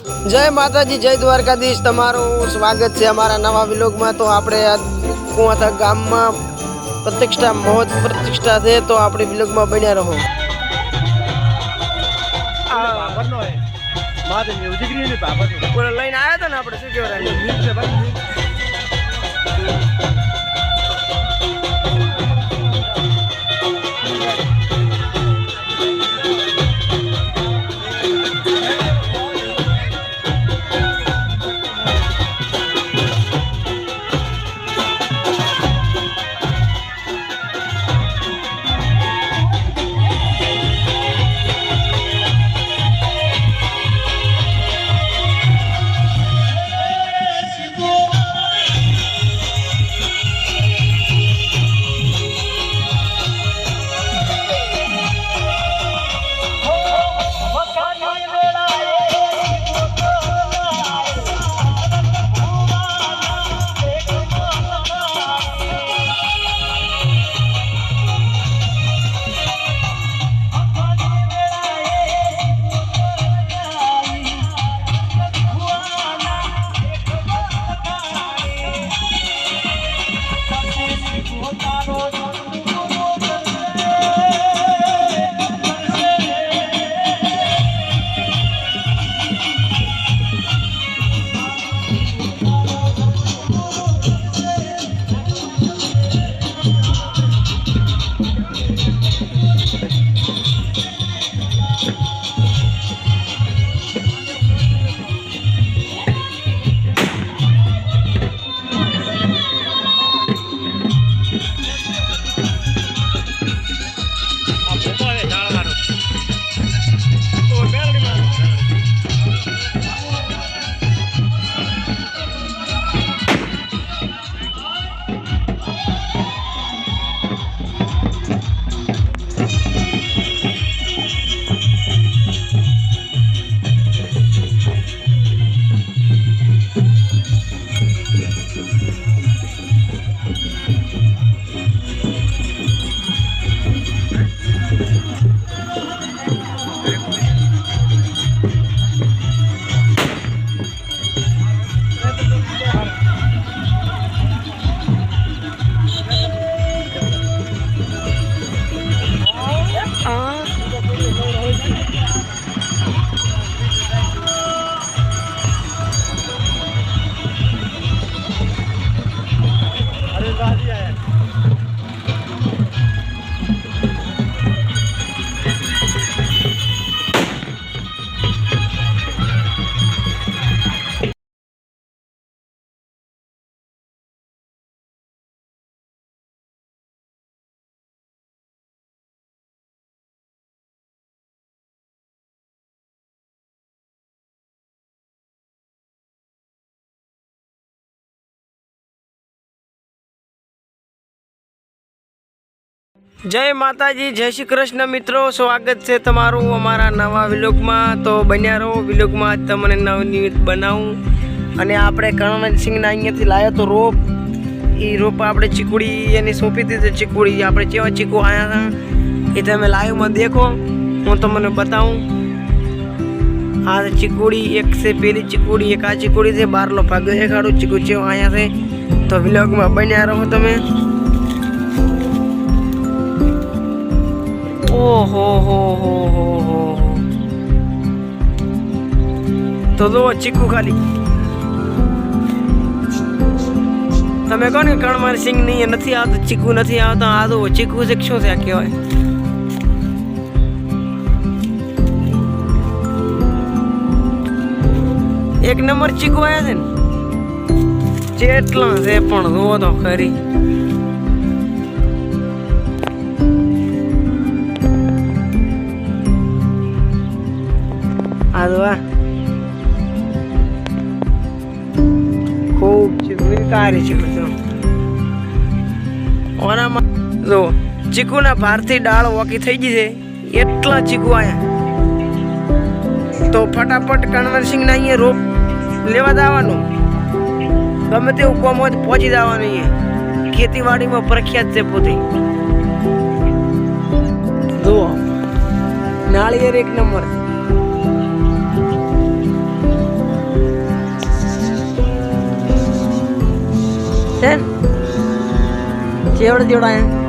જય માતાજી, જય દ્વારકાધીશ। તમારું સ્વાગત છે અમારા નવા વિલોગમાં। તો આપણે કુવાતા ગામમાં પ્રતિષ્ઠા મહોત્સવ પ્રતિષ્ઠા છે, તો આપણે વિલોગમાં બન્યા રહો। લઈને આવ્યા હતા ને આપણે, શું કહેવાય, જય માતાજી, જય શ્રી કૃષ્ણ મિત્રો। સ્વાગત છે તમારું અમારા નવા વિલોગમાં। તો બન્યા રહો વિલોગમાં, તમને નવનીત બનાવું। અને આપણે કર્ણસિંહના અહીંયાથી લાવ્યો તો રોપ, એ રોપ આપણે ચીકુડી એની સોંપી દીધી। ચીકુડી આપણે કેવા ચીકુ આવ્યા હતા એ તમે લાઈવમાં દેખો, હું તમને બતાવું। આ ચીકુડી એક છે, પેલી ચીકુડી એક, આ ચીકુડી છે, બારલો ભાગ દેખાડું ચીકુ કેવો અહીંયા છે। તો વિલોગમાં બન્યા રહો તમે। ઓહો હો હો હો હો, તો જો ચીકુ ખાલી તમે કહો ને કણમાર સિંહ નહીં નથી આવતો, ચીકુ નથી આવતો, આ તો ચીકુ છે, શું છે આ કહેવાય। એક નંબર ચીકુ આવ્યા છે ને, જેટલા છે પણ જોવો તો ખરી। ખૂબ ચીકુની ચીકુ ઓનામાં જો ચીકુના ભારથી ડાળ વોકી થઈ ગઈ છે, એટલા ચીકુ આયા। તો ફટાફટ કણવરસિંહના અહીંયા રોપ લેવા જવાનું, ગમે તેવું કોમ હોય તો પહોંચી જવાનું। અહીંયા ખેતીવાડીમાં પ્રખ્યાત છે પોતે। જુઓ નાળિયેર એક નંબર। છે ચેવડ ચેવડા